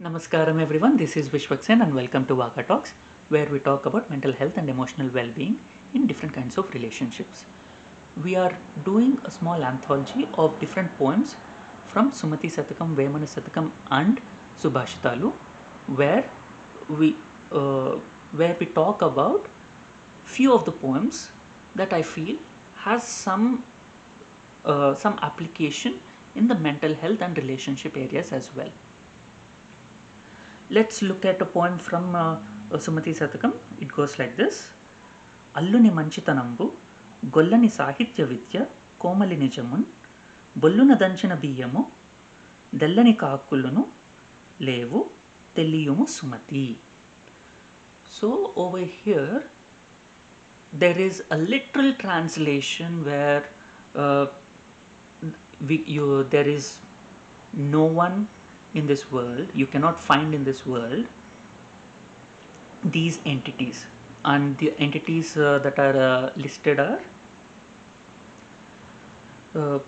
Namaskaram everyone, this is Vishwaksen and welcome to Vaka Talks, where we talk about mental health and emotional well-being in different kinds of relationships. We are doing a small anthology of different poems from Sumati Satakam, Vemana Satakam and Subhashitalu, where we where we talk about few of the poems that I feel has some application in the mental health and relationship areas as well. Let's look at a poem from Sumati Satakam. It goes like this. Alluni Manchitanambu, Gollani Sahitya Vidya, Komali Nijamun, Bolluna Danchina Biyamu, Dellani Kaakulunu, Levu, Teliyumu Sumati. So over here, there is a literal translation where there is no one in this world, you cannot find in this world these entities, and the entities that are listed are a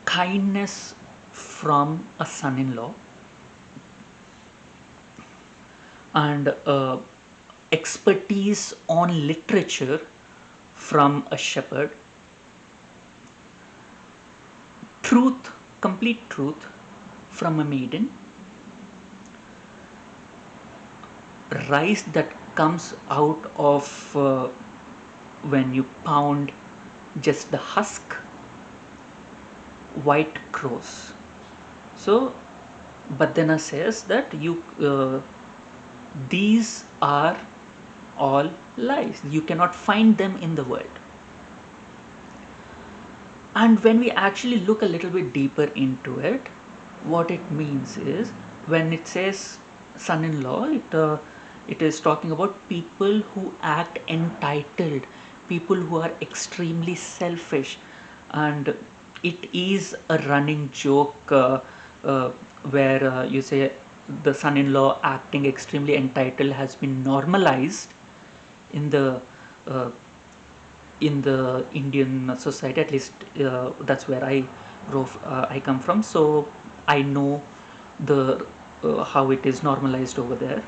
kindness from a son-in-law and expertise on literature from a shepherd, truth, complete truth from a maiden, rice that comes out of when you pound just the husk, white crows. So Badana says that these are all lies. You cannot find them in the world. And when we actually look a little bit deeper into it, what it means is when it says son-in-law, it is talking about people who act entitled, people who are extremely selfish, and it is a running joke where you say the son-in-law acting extremely entitled has been normalized in the uh, in the Indian society. At least that's where I come from. So I know the how it is normalized over there.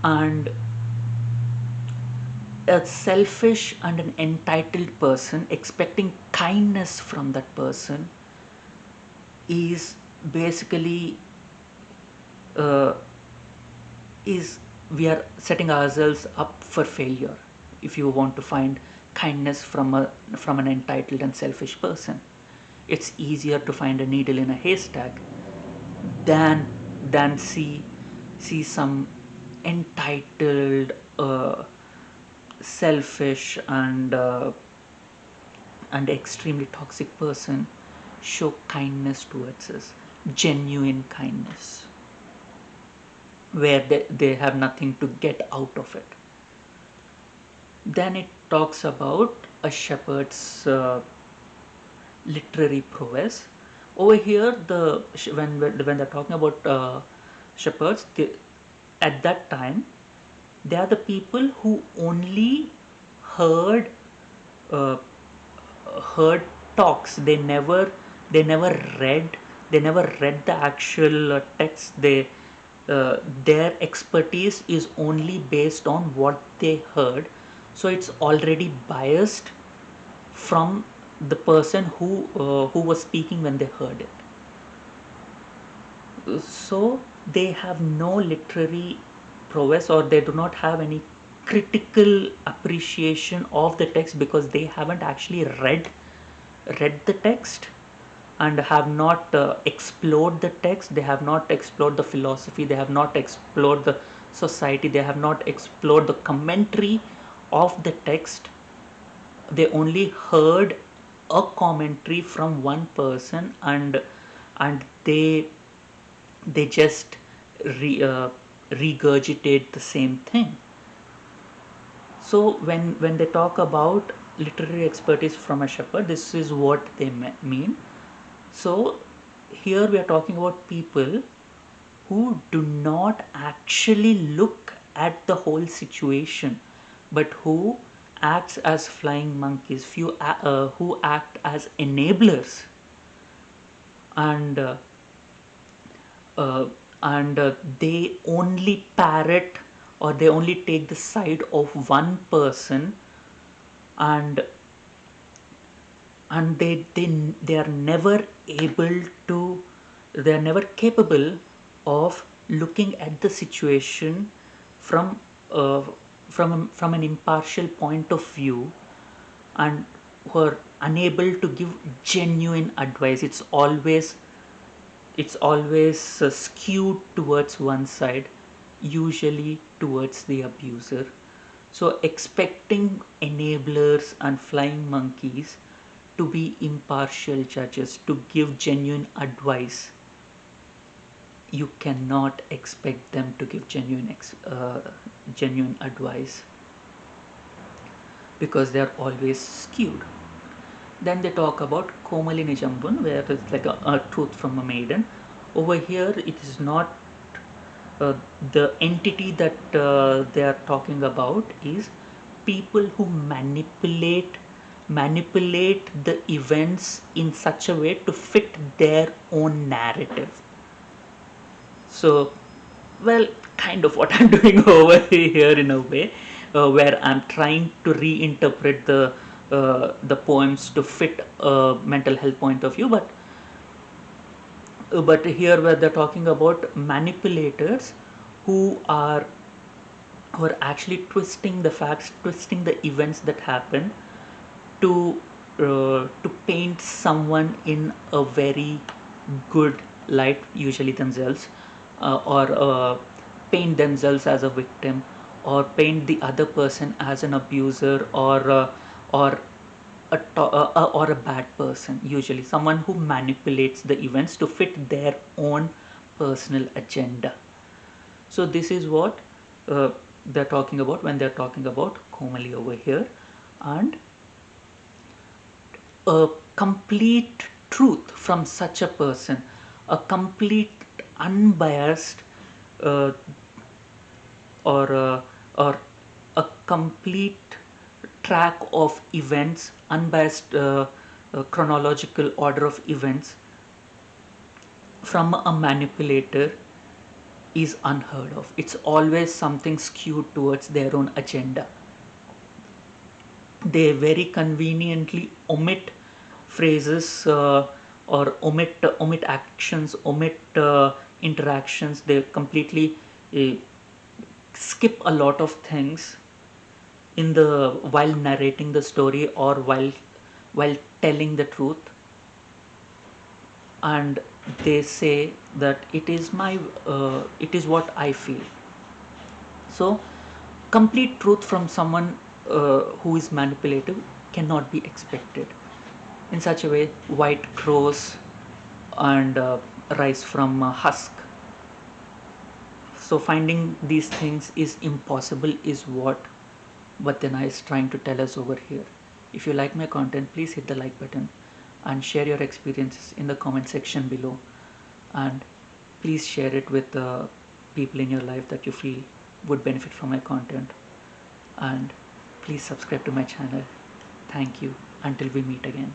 And a selfish and an entitled person expecting kindness from that person is basically uh, is we are setting ourselves up for failure if you want to find kindness from an entitled and selfish person. It's easier to find a needle in a haystack than see some entitled selfish and extremely toxic person show kindness towards us, genuine kindness, where they have nothing to get out of it. Then it talks about a shepherd's literary prowess. Over here, when they're talking about shepherds, at that time they are the people who only heard uh, heard talks. They never read the actual text. Their expertise is only based on what they heard, so it's already biased from the person who was speaking when they heard it. So they have no literary prowess, or they do not have any critical appreciation of the text because they haven't actually read the text and have not explored the text. They have not explored the philosophy, they have not explored the society, they have not explored the commentary of the text. They only heard a commentary from one person, and they just regurgitate the same thing. So when they talk about literary expertise from a shepherd, this is what they mean. So here we are talking about people who do not actually look at the whole situation, but who acts as flying monkeys, who act as enablers, and uh, and they only parrot or they only take the side of one person, and they are never able to they are never capable of looking at the situation from uh, from an impartial point of view, and who are unable to give genuine advice. It's always skewed towards one side, usually towards the abuser. So expecting enablers and flying monkeys to be impartial judges, to give genuine advice, you cannot expect them to give genuine advice, because they are always skewed. Then they talk about Komalini Jambun, where it's like a truth from a maiden. Over here, it is not the entity that they are talking about is people who manipulate the events in such a way to fit their own narrative. So, well, kind of what I'm doing over here in a way, where I'm trying to reinterpret the poems to fit a mental health point of view. But here where they're talking about manipulators who are who are actually twisting the facts, twisting the events that happen to paint someone in a very good light, usually themselves, or paint themselves as a victim, or paint the other person as an abuser, or or a bad person. Usually, someone who manipulates the events to fit their own personal agenda. So this is what they're talking about when they're talking about Komali over here, and a complete truth from such a person, a complete unbiased uh, or a complete track of events, unbiased chronological order of events from a manipulator is unheard of. It's always something skewed towards their own agenda. They very conveniently omit phrases, or omit actions, omit interactions. They completely uh, skip a lot of things in the while narrating the story, or while telling the truth, and they say that it is what I feel. So complete truth from someone who is manipulative cannot be expected. In such a way, white crows and rise from husk. So finding these things is impossible, is what Vatyana is trying to tell us over here. If you like my content, please hit the like button and share your experiences in the comment section below, and please share it with the people in your life that you feel would benefit from my content, and please subscribe to my channel. Thank you. Until we meet again.